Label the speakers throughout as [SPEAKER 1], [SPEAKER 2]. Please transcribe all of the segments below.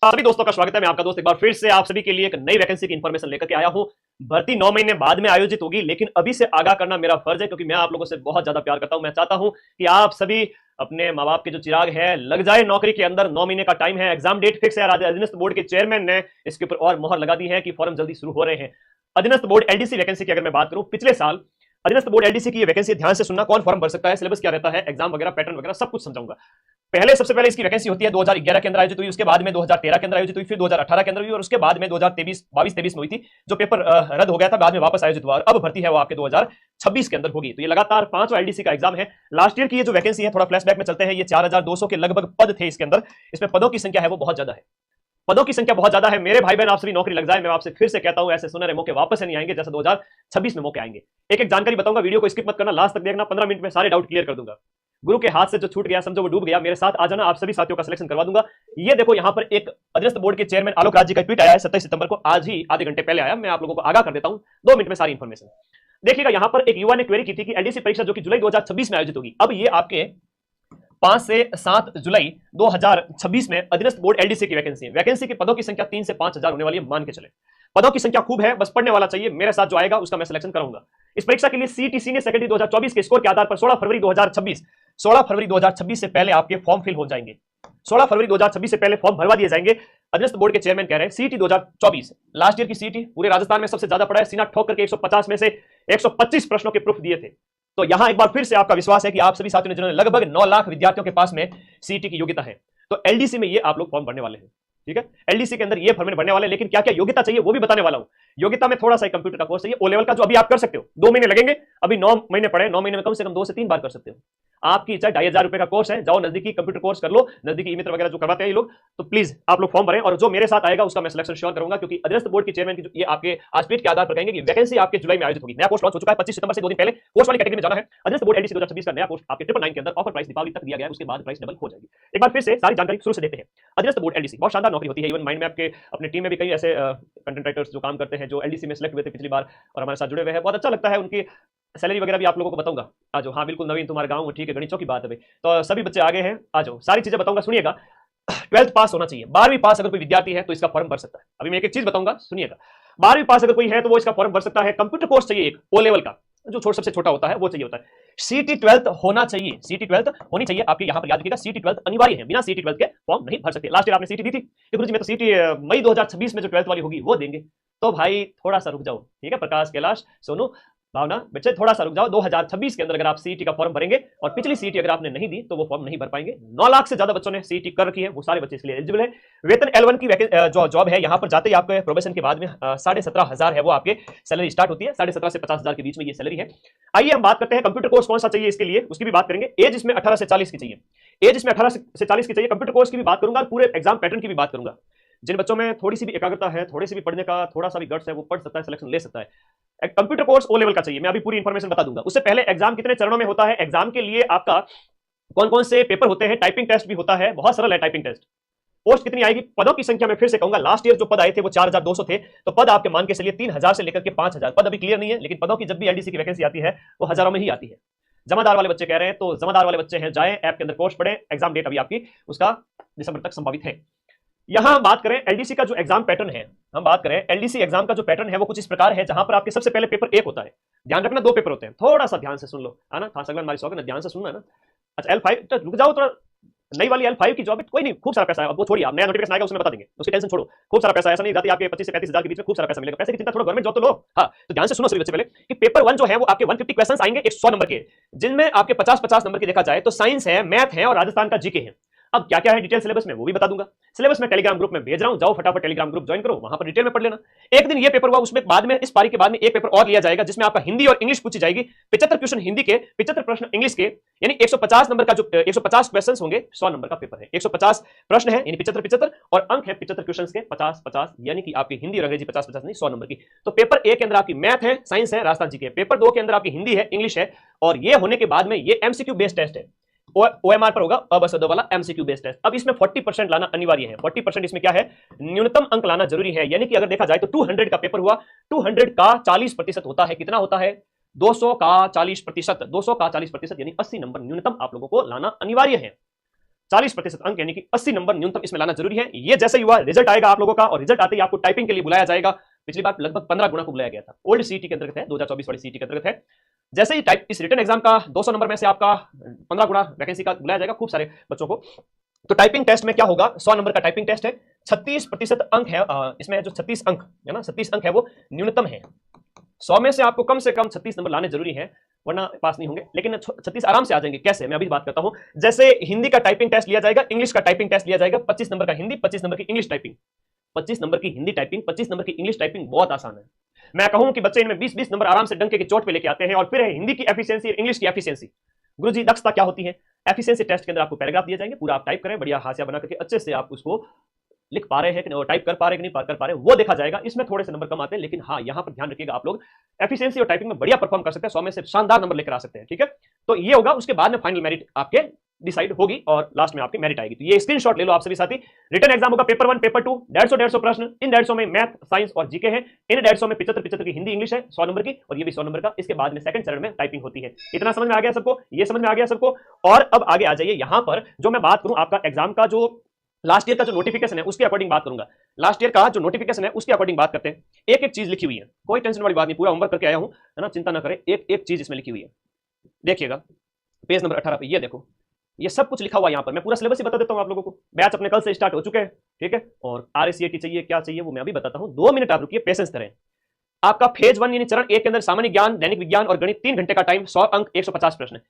[SPEAKER 1] सभी दोस्तों का स्वागत है। मैं आपका दोस्त एक बार फिर से आप सभी के लिए एक नई वैकेंसी की इंफॉर्मेशन लेकर के आया हूं। भर्ती 9 महीने बाद में आयोजित होगी, लेकिन अभी से आगाह करना मेरा फर्ज है क्योंकि मैं आप लोगों से बहुत ज्यादा प्यार करता हूं। मैं चाहता हूं कि आप सभी अपने माँ बाप के जो चिराग है लग जाए नौकरी के अंदर। 9 महीने का टाइम है, एग्जाम डेट फिक्स है। अधीनस्थ बोर्ड के चेयरमैन ने इसके ऊपर और मोहर लगा दी है कि फॉर्म जल्दी शुरू हो रहे हैं। अधीनस्थ बोर्ड एलडीसी वैकेंसी की अगर मैं बात करूं, पिछले साल अधीनस्थ बोर्ड एलडीसी की ये वैकेंसी ध्यान से सुनना, कौन फॉर्म भर सकता है, सिलेबस क्या रहता है, एग्जाम वगैरह, पैटर्न वगैरह सब कुछ समझाऊंगा। सबसे पहले इसकी वैकेंसी होती है 2011 के अंदर आयोजित हुई, उसके बाद में 2013 के अंदर आयोजित हुई, फिर 2018 के अंदर हुई और उसके बाद में 2022-23 में हुई थी। जो पेपर रद्द हो गया था, बाद में वापस आयोजित हुआ और अब भर्ती है वो आपके 2026 के अंदर होगी। तो ये लगातार 5वां एलडीसी का एग्जाम है। लास्ट ईयर की ये जो वैकेंसी है, थोड़ा फ्लैशबैक में चलते हैं, ये 4200 के लगभग पद थे इसके अंदर। इसमें पदों की संख्या है वो बहुत ज्यादा है, पदों की संख्या बहुत ज्यादा है। मेरे भाई बहन आप सभी नौकरी लग जाए, मैं आपसे फिर से कहता हूं, ऐसे सुनहरे मौके वापस नहीं आएंगे जैसे 2026 में मौके आएंगे। एक एक जानकारी बताऊंगा, वीडियो को स्किप मत करना, लास्ट तक देखना, 15 मिनट में सारे डाउट क्लियर कर दूंगा। गुरु के हाथ से जो छूट गया समझो वो डूब गया, मेरे साथ आ जाना, आप सभी साथियों का सिलेक्शन करवा दूंगा। ये देखो यहाँ पर एक अधीनस्थ बोर्ड के चेयरमैन आलोक राज जी का ट्वीट आया है 27 सितंबर को, आज ही आधे घंटे पहले आया। मैं आप लोगों को आगाह कर देता हूं 2 मिनट में सारी इंफॉर्मेशन। देखिएगा, यहाँ पर एक युवा ने क्वेरी की थी कि एलडीसी परीक्षा जो कि जुलाई 2026 में आयोजित होगी, अब ये आपके 5 से 7 जुलाई 2026 में अधीनस्थ बोर्ड एलडीसी की वैकेंसी है। वैकेंसी की पदों की संख्या 3 से 5 हजार होने वाली है, मान के चले। पदों की संख्या खूब है, बस पढ़ने वाला चाहिए। मेरे साथ जो आएगा उसका मैं सिलेक्शन करूंगा। इस परीक्षा के लिए सीईटी सीनियर सेकेंडरी 2024 के स्कोर के आधार पर 16 फरवरी 2026 से पहले आपके फॉर्म फिल हो जाएंगे। 16 फरवरी 2026 से पहले फॉर्म भरवा दिए जाएंगे। अधीनस्थ बोर्ड के चेयरमैन कह रहे हैं सीईटी 2024 लास्ट ईयर की सीईटी पूरे राजस्थान में सबसे ज्यादा पड़ा है। सीना ठोक करके 150 में से 125 प्रश्नों के प्रूफ दिए थे। तो यहां एक बार फिर से आपका विश्वास है कि आप सभी साथियों ने, जिन्होंने लगभग 9 लाख विद्यार्थियों के पास में सीईटी की योग्यता है, तो एलडीसी में ये आप लोग फॉर्म भरने वाले हैं। ठीक है, एलडीसी के अंदर ये फॉर्म भरने वाले, लेकिन क्या क्या योग्यता चाहिए वो भी बताने वाला हूं। योग्यता में थोड़ा सा कंप्यूटर का कोर्स चाहिए, ओ लेवल का, जो अभी आप कर सकते हो। 2 महीने लगेंगे, अभी 9 महीने पड़े, 9 महीने में कम से कम 2 से 3 बार कर सकते हो। आपकी इच्छा, 2,500 रुपए का कोर्स है, जाओ नजदीकी कंप्यूटर कोर्स कर लो, नजदीकी ई मित्र वगैरह जो करवाते हैं ये लोग। तो प्लीज आप लोग फॉर्म भरें और जो मेरे साथ आएगा उसका मैं सिलेक्शन श्योर करूंगा, क्योंकि अधीनस्थ बोर्ड के चेयरमैन की ये आपके आज ट्वीट के आधार पर कहेंगे कि वैकेंसी आपके जुलाई में आयोजित होगी। नया पोस्ट लॉन्च हो चुका है 25 सितंबर से 2 दिन पहले। पोस्ट वाली कैटेगरी में जाना है। अधीनस्थ बोर्ड एलडीसी 2026 का नया पोस्ट आपके 999 के अंदर ऑफर प्राइस दीपावली तक दिया गया है, उसके बाद प्राइस डबल हो जाएगी। एक बार फिर से सारी जानकारी शुरू से देते हैं। अधीनस्थ बोर्ड एलडीसी बहुत शानदार नौकरी होती है। इवन माइंड में आपके अपने टीम में भी कई ऐसे कंटेंट राइटर्स जो काम करते हैं, जो एलडीसी में सिलेक्ट हुए थे पिछली बार और हमारे साथ जुड़े हुए हैं, बहुत अच्छा लगता है। उनकी सैलरी वगैरह भी आप लोगों को बताऊंगा। आ जाओ, हाँ बिल्कुल नवीन, तुम्हारे गांव में, ठीक है, गणित की बात है भाई। तो सभी बच्चे आगे हैं, आ जाओ, सारी चीजें बताऊंगा, सुनिएगा। 12th पास होना चाहिए, 12वीं पास अगर कोई विद्यार्थी है तो इसका फॉर्म भर सकता है। अभी मैं एक एक चीज बताऊंगा, सुनिएगा। 12वीं पास अगर कोई है तो वो इसका फॉर्म भर सकता है। कंप्यूटर कोर्स चाहिए एक ओ लेवल का, जो सबसे छोटा होता है वो चाहिए होता है। सीटी 12th होना चाहिए, सीटी 12th होनी चाहिए आपके। यहां पर याद रखिएगा, सीटी 12th अनिवार्य है, बिना सीटी 12th के फॉर्म नहीं भर सकते। लास्ट ईयर आपने सीटी दी थी, गुरुजी मैं तो सीटी मई 2026 में जो 12th वाली होगी वो देंगे। तो भाई थोड़ा सा रुक जाओ, ठीक है, प्रकाश, कैलाश, सोनू, भावना, बच्चे थोड़ा सा रुक जाओ। 2026 के अंदर अगर आप सीईटी का फॉर्म भरेंगे और पिछली सीईटी अगर आपने नहीं दी तो वो फॉर्म नहीं भर पाएंगे। 9 लाख से ज्यादा बच्चों ने सीईटी कर रखी है, वो सारे बच्चे इसके लिए एलिजिबल है। वेतन L1 की जो जॉब है, यहां पर जाते ही आपके प्रोबेशन के बाद में 17,500 है वो आपके सैलरी स्टार्ट होती है। 17,500 से 50,000 के बीच में ये सैलरी है। आइए हम बात करते हैं कंप्यूटर कोर्स कौन सा चाहिए इसके लिए, उसकी भी बात करेंगे। एज इसमें 18 से 40 की चाहिए, एज इसमें 18 से 40 की चाहिए। कंप्यूटर कोर्स की भी बात करूंगा और पूरे एग्जाम पैटर्न की भी बात करूंगा। जिन बच्चों में थोड़ी सी भी एकाग्रता है, थोड़े से भी पढ़ने का थोड़ा सा भी गट्स है, वो पढ़ सकता है, सिलेक्शन ले सकता है। कंप्यूटर कोर्स ओ लेवल का चाहिए, मैं अभी पूरी इंफॉर्मेशन बता दूंगा। उससे पहले एग्जाम कितने चरणों में होता है, एग्जाम के लिए आपका कौन कौन से पेपर होते हैं, टाइपिंग टेस्ट भी होता है, बहुत सरल है टाइपिंग टेस्ट। पोस्ट कितनी आएगी, पदों की संख्या में फिर से कहूंगा, लास्ट ईयर जो पद आए थे वो 4,200 थे, तो पद आपके मान के चलिए 3,000 से लेकर के 5,000 पद अभी क्लियर नहीं है। लेकिन पदों की जब भी एलडीसी की वैकेंसी आती है वो हजारों में ही आती है। जमादार वाले बच्चे कह रहे हैं, तो जमादार वाले बच्चे हैं, जाए ऐप के अंदर कोर्स पढ़े। एग्जाम डेट अभी आपकी उसका दिसंबर तक संभावित है। यहां बात करें एलडीसी का जो एग्जाम पैटर्न है, हम बात करें एलडीसी एग्जाम का जो पैटर्न है वो कुछ इस प्रकार है, जहां पर आपके सबसे पहले पेपर 1 होता है। ध्यान रखना, 2 पेपर होते हैं, थोड़ा सा ध्यान से सुन लो, है ना, था सगलन मारी सौगन, ध्यान से सुनना है ना। अच्छा L5 तो रुक जाओ थोड़ा, नई वाली L5 की जॉब है, कोई नहीं, खूब सारा पैसा है, अब वो छोड़िए, आप नया नोटिफिकेशन आएगा उसमें बता देंगे, उसकी टेंशन छोड़ो। खूब सारा पैसा, ऐसा नहीं जाती आपके 25 से 35,000 के बीच में खूब सारा पैसा मिलेगा। पैसे की चिंता छोड़ो, गवर्नमेंट जॉब तो लो। हाँ, तो ध्यान से सुनो सभी बच्चे पहले कि पेपर 1 जो है वो आपके 150 क्वेश्चंस आएंगे 100 नंबर के, जिनमें आपके 50-50 नंबर के देखा जाए तो साइंस है, मैथ है और राजस्थान का जीके है। अब क्या क्या है डिटेल सिलेबस में वो भी बता दूंगा। सिलेबस में टेलीग्राम ग्रुप में भेज रहा हूं, जाओ फटाफट टेलीग्राम ग्रुप ज्वाइन करो, वहां पर डिटेल में पढ़ लेना। एक दिन ये पेपर हुआ, उसमें बाद में इस पारी के बाद में एक पेपर और लिया जाएगा, जिसमें आपका हिंदी और इंग्लिश पूछी जाएगी। 75 क्वेश्चन हिंदी के, 75 प्रश्न इंग्लिश के, यानी 150 नंबर का जो 150 क्वेश्चन होंगे, 100 नंबर का पेपर है। 150 प्रश्न है यानी 75-75 और अंक है 75 क्वेश्चन के 50-50, यानी कि आपकी हिंदी और अंग्रेजी 50-50 नहीं 100 नंबर की। तो पेपर 1 के अंदर आपकी मैथ है, साइंस है, राजस्थान जी के। पेपर 2 के अंदर आपकी हिंदी है, इंग्लिश है, और ये होने के बाद में ये एमसीक्यू बेस्ड टेस्ट है। ओएमआर पर होगा, अबसद वाला एमसीक्यू बेस्ड टेस्ट। अब इसमें 40% लाना अनिवार्य है। 40% इसमें क्या है, न्यूनतम अंक लाना जरूरी है। यानी कि अगर देखा जाए तो 200 का पेपर हुआ, 200 का 40% होता है, कितना होता है, 200 का 40%, 200 का 40% यानी 80 नंबर न्यूनतम आप लोगों को लाना अनिवार्य है। 40% अंक यानी कि 80 नंबर न्यूनतम इसमें लाना जरूरी है। ये जैसे ही हुआ रिजल्ट आएगा आप लोगों का, और रिजल्ट आते ही आपको टाइपिंग के लिए बुलाया जाएगा। पिछली बार लगभग 15 गुना को बुलाया गया था। ओल्ड सीटी के अंतर्गत है, 2024 वाली सीटी के अंतर्गत है। जैसे ही टाइप इस रिटन एग्जाम का 200 नंबर में से आपका 15 गुना वैकेंसी का बुलाया जाएगा खूब सारे बच्चों को। तो टाइपिंग टेस्ट में क्या होगा, 100 नंबर का टाइपिंग टेस्ट है, 36% अंक है। इसमें जो 36 अंक है ना, 36 अंक है वो न्यूनतम है। 100 में से आपको कम 36 नंबर लाने जरूरी है, वरना पास नहीं होंगे। लेकिन 36 आराम से आ जाएंगे। कैसे, मैं अभी बात करता हूं। जैसे हिंदी का टाइपिंग टेस्ट लिया जाएगा, इंग्लिश का टाइपिंग टेस्ट लिया जाएगा, 25 नंबर का हिंदी, 25 नंबर की इंग्लिश टाइपिंग। 25 नंबर की हिंदी टाइपिंग, 25 नंबर की इंग्लिश टाइपिंग बहुत आसान है। मैं कहूं कि बच्चे इनमें 20-20 नंबर आराम से डंके की चोट पे लेके आते हैं। और फिर है हिंदी की एफिशिएंसी और इंग्लिश की एफिशिएंसी। गुरुजी दक्षता क्या होती है? एफिशिएंसी टेस्ट के अंदर आपको पैराग्राफ दिए जाएंगे, पूरा आप टाइप करें, बढ़िया हाशिया बना करके अच्छे से आप उसको लिख पा रहे हैं कि नहीं, टाइप कर पा रहे हैं कि नहीं कर पा रहे हैं, वो देखा जाएगा। इसमें थोड़े से नंबर कम आते हैं, लेकिन हाँ यहां पर ध्यान रखिएगा, आप लोग एफिशिएंसी और टाइपिंग में बढ़िया परफॉर्म कर सकते हैं, 100 में से शानदार नंबर लेकर आ सकते हैं। ठीक है, तो ये होगा। उसके बाद में फाइनल मेरिट आपके डिसाइड होगी और लास्ट में आपकी मेरिट आएगी। तो ये स्क्रीनशॉट ले लो आप सभी साथी। रिटन एग्जाम होगा पेपर 1, पेपर 2, 150 प्रश्न। इन 150 में मैथ, साइंस और जीके है। इन 150 में 75 की हिंदी इंग्लिश है, 100 नंबर की, और ये भी 100 नंबर का। इसके बाद में सेकंड चरण में टाइपिंग होती है। इतना समझ में आ गया सबको? ये समझ में आ गया सबको? और अब आगे आ जाइए। यहां पर जो मैं बात करूं आपका एग्जाम का जो लास्ट ईयर का जो नोटिफिकेशन है उसके अकॉर्डिंग बात करूंगा। लास्ट ईयर का जो नोटिफिकेशन है उसके अकॉर्डिंग बात करते हैं। एक एक चीज लिखी हुई है, कोई टेंशन वाली बात नहीं, पूरा होमवर्क करके आया हूं, है ना, चिंता ना करें। एक एक चीज इसमें लिखी हुई है, देखिएगा पेज नंबर 18 पे। ये देखो, ये सब कुछ लिखा हुआ है। यहाँ पर मैं पूरा सिलेबस ही बता देता हूँ आप लोगों को। बैच अपने कल से स्टार्ट हो चुके हैं, ठीक है। और RACAT चाहिए, क्या चाहिए वो मैं अभी बताता हूँ। 2 मिनट आप रुकिए, पेशेंस करें। आपका फेज 1 यानी चरण 1 के अंदर सामान्य ज्ञान, दैनिक विज्ञान और गणित 3 घंटे का टाइम, 100 अंक, 150 प्रश्न।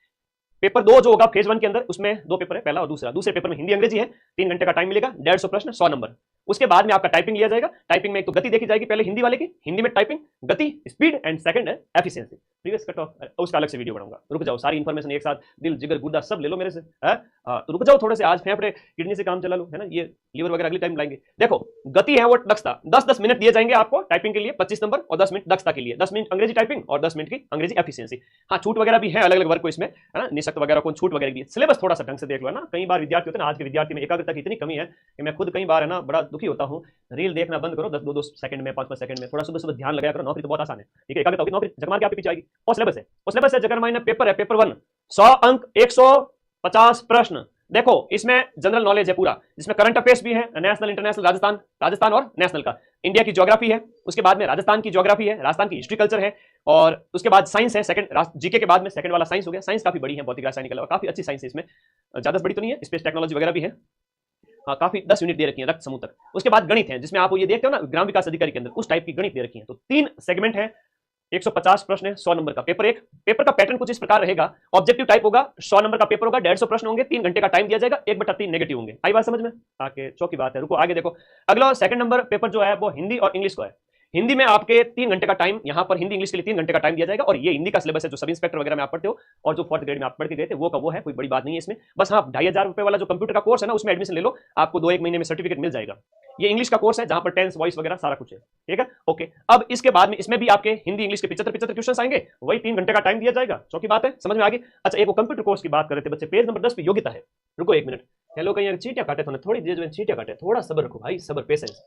[SPEAKER 1] पेपर 2 जो होगा फेज 1 के अंदर, उसमें 2 पेपर है, पहला और दूसरा। दूसरे पेपर में हिंदी अंग्रेजी है, 3 घंटे का टाइम मिलेगा, 150 प्रश्न, 100 नंबर। उसके बाद में आपका टाइपिंग लिया जाएगा। टाइपिंग में एक तो गति देखी जाएगी पहले हिंदी वाले की, हिंदी में टाइपिंग, गति, स्पीड, एंड सेकंड है एफिशिएंसी। प्रीवियस कट ऑफ उसका अलग से वीडियो बनाऊंगा। रुक जाओ, सारी इन्फॉर्मेशन एक साथ, दिल जिगर गुर्दा सब ले लो मेरे से, है। तो रुक जाओ थोड़े से, आज फेफड़े किडनी से काम चला लो, है ना। ये लीवर वगैरह अगली टाइम लाएंगे। देखो गति है वो दक्षता, 10-10 मिनट दिए जाएंगे आपको टाइपिंग के लिए, 25 नंबर, और 10 मिनट दक्षता के लिए, 10 मिनट अंग्रेजी टाइपिंग और 10 मिनट की अंग्रेजी एफिशिएंसी। हाँ, छूट वगैरह भी है अलग अलग वर्ग को इसमें, है ना, निशक्त वगैरह को छूट वगैरह भी। सिलेबस थोड़ा सा ढंग से देख लो, है ना। कई बार विद्यार्थी होते हैं ना, आज के विद्यार्थी में एकाग्रता की इतनी कमी है कि मैं खुद कई बार, है ना, बड़ा दुखी होता हूँ। रील देखना बंद करो, 10-2 सेकंड में, 5-5 सेकंड में, थोड़ा सुबह सुबह ध्यान लगाया करो। नौकरी तो बहुत आसान है, ठीक है। एकाग्रता होगी, नौकरी जगमार के आपके पीछे आएगी। और सिलेबस है, और सिलेबस है जगह मायने पेपर है, पेपर 1, 100 अंक, 150 प्रश्न। देखो इसमें जनरल नॉलेज है पूरा, जिसमें करंट अफेयर्स भी है, नेशनल, इंटरनेशनल, राजस्थान और नेशनल का। इंडिया की ज्योग्राफी है, उसके बाद में राजस्थान की ज्योग्राफी है, राजस्थान की हिस्ट्री कल्चर है, और उसके बाद साइंस है। सेकंड जीके के बाद में सेकंड वाला साइंस हो गया। साइंस काफी बड़ी है, भौतिक रासायनिक अलावा काफी अच्छी साइंस है इसमें, ज्यादा बड़ी तो नहीं है। स्पेस टेक्नोलॉजी वगैरह भी है, काफी 10 यूनिट दे रखी है रक्त समूह तक। उसके बाद गणित है, जिसमें आप ये देखते हो ना ग्राम विकास अधिकारी के अंदर, उस टाइप की गणित दे रखी है। तो 3 सेगमेंट है, 150 प्रश्न है, 100 नंबर का। पेपर 1, पेपर का पैटर्न कुछ इस प्रकार रहेगा। ऑब्जेक्टिव टाइप होगा, 100 नंबर का पेपर होगा, 150 प्रश्न होंगे, 3 घंटे का टाइम दिया जाएगा, 1/3 नेगेटिव होंगे। आई बात समझ में? आके चौकी बात है। रुको आगे देखो, अगला सेकंड नंबर पेपर जो है वो हिंदी और इंग्लिश का है। हिंदी में आपके 3 घंटे का टाइम, यहाँ पर हिंदी इंग्लिश के लिए 3 घंटे का टाइम दिया जाएगा। और ये हिंदी का सिलेबस है जो सब इंस्पेक्टर वगैरह में आप पढ़ते हो, और जो 4th ग्रेड में आप पढ़ के गए थे वो का वो है, कोई बड़ी बात नहीं है इसमें। बस हाँ, 2500 रुपए वाला जो कंप्यूटर का कोर्स है ना, उसमें एडमिशन ले लो, आपको 2-1 महीने में सर्टिफिकेट मिल जाएगा। ये इंग्लिश का कोर्स है जहां पर टेंस, वॉइस वगैरह सारा कुछ है, ठीक है। ओके, अब इसके बाद में इसमें भी आपके हिंदी इंग्लिश के 75 क्वेश्चन आएंगे, वही 3 घंटे का टाइम दिया जाएगा। चौकी बात है, समझ में आ गई? अच्छा, एक वो कंप्यूटर कोर्स की बात कर रहे थे बच्चे, पेज नंबर 10 पे योग्यता है। रुको 1 मिनट, हेलो, कहीं चीटियां काटे तो थोड़ी देर में चीटियां काटे, थोड़ा सब्र रखो भाई, सब्र, पेशेंस।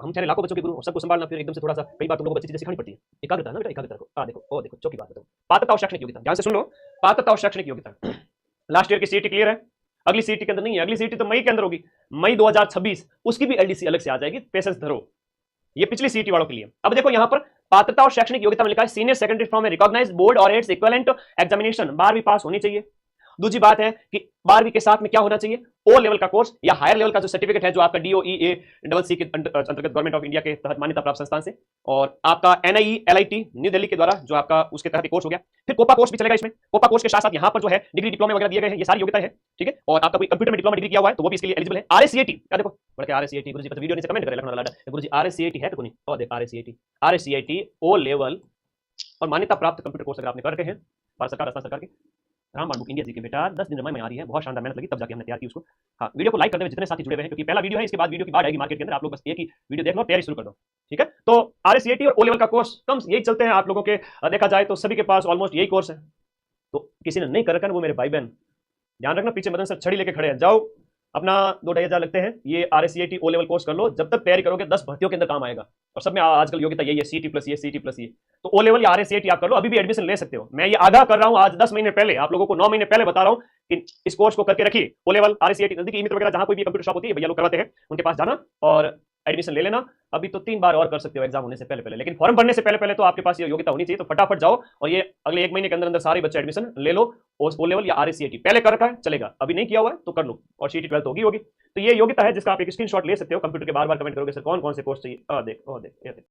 [SPEAKER 1] हम चाहे लाखों बच्चों के गुरु, सबको संभालना फिर एकदम से थोड़ा सा, कई बार तुम लोगों को अच्छी चीजें सिखानी पड़ती है। एकाग्रता ना बेटा, एकाग्रता रखो। देखो, ओ देखो, चौकी बात बताओ, पात्रता और शैक्षणिक योग्यता, ध्यान से सुन लो। पात्रता और शैक्षणिक योग्यता, लास्ट ईयर की सीटी क्लियर है, अगली सीटी के अंदर नहीं है। अगली सीटी तो मई के अंदर होगी, मई 2026, उसकी भी LDC अलग से आ जाएगी। पेशेंस धरो, ये पिछली सीटी वालों के लिए। अब देखो यहाँ पर पात्रता और शैक्षणिक योग्यता में लिखा है senior secondary from a recognised board और इट्स इक्विवेलेंट एग्जामिनेशन, 12वीं पास होनी चाहिए। दूसरी बात है कि 12वीं के साथ में क्या होना चाहिए, O लेवल का कोर्स या हायर लेवल का जो सर्टिफिकेट है, जो आपका DOE-A-CC के अंतर्गत गवर्नमेंट ऑफ इंडिया के तहत मान्यता प्राप्त संस्थान से, और आपका NIE LIT न्यू दिल्ली के द्वारा जो आपका उसके तहत कोर्स हो गया। फिर कोपा कोर्स भी चलेगा इसमें। कोपा कोर्स के साथ साथ यहाँ पर जो है डिग्री, डिप्लोमा वगैरह दिए गए हैं, ये सारी योग्यता है, ठीक है। और आपका कोई कंप्यूटर में डिप्लोमा डिग्री किया हुआ है तो वो भी इसके लिए एलिजिबल है। RACAT, क्या देखो बड़े RACAT, गुरुजी पर वीडियो नीचे कमेंट करें, लखनऊ लाडा गुरुजी RACAT है तो नहीं, और देख RACAT O लेवल और मान्यता प्राप्त कंप्यूटर कोर्स अगर आपने कर रखे हैं, भारत सरकार, राजस्थान सरकार के, रामबाण बुक इंडिया जी के बेटा 10 दिन में आ रही है, बहुत शानदार मेहनत लगी तब जाके हमने तैयार की उसको। हाँ, वीडियो को लाइक करते हुए जितने साथी जुड़े हुए हैं, क्योंकि पहला वीडियो है, इसके बाद वीडियो की बाढ़ आएगी मार्केट के अंदर, आप लोग बस एक ही वीडियो देख लो, तैयारी शुरू कर दो, ठीक है। तो RACAT और O लेवल का कोर्स कम यही चलते हैं आप लोगों के, देखा जाए तो सभी के पास ऑलमोस्ट यही कोर्स है। तो किसी ने नहीं कर रखा वो मेरे भाई बहन ध्यान रखना, पीछे मदन सर छड़ी लेके खड़े हैं, जाओ अपना 2-2.5 हजार लगते हैं, ये RACAT ओ लेवल कोर्स कर लो, जब तक तैयारी करोगे 10 भर्तियों के अंदर काम आएगा। और सब में आजकल योग्यता यही है, CT+E, तो ओ लेवल या RACAT आप कर लो, अभी भी एडमिशन ले सकते हो। मैं ये आगाह कर रहा हूँ आज 10 महीने पहले, आप लोगों को 9 महीने पहले बता रहा हूँ कि इस कोर्स को करके रखिए। ओ लेवल RACAT नजदीक ई-मित्र वगैरह जहां कोई भी कंप्यूटर शॉप होती है, भैया लोग करवाते हैं, उनके पास जाना और एडमिशन ले लेना। अभी तो 3 बार और कर सकते हो एग्जाम होने से पहले पहले, लेकिन फॉर्म भरने से पहले पहले तो आपके पास ये योग्यता होनी चाहिए। तो फटाफट जाओ और ये अगले 1 महीने के अंदर अंदर सारे बच्चे एडमिशन ले लो। ओ लेवल या RACAT पहले कर रखा है चलेगा, अभी नहीं किया हुआ है तो कर लो, और CT 12 होगी होगी। तो ये योग्यता है जिसका आप एक स्क्रीनशॉट ले सकते हो। कंप्यूटर के बार बार कमेंट करोगे सर कौन कौन से कोर्स चाहिए, देख ये देख।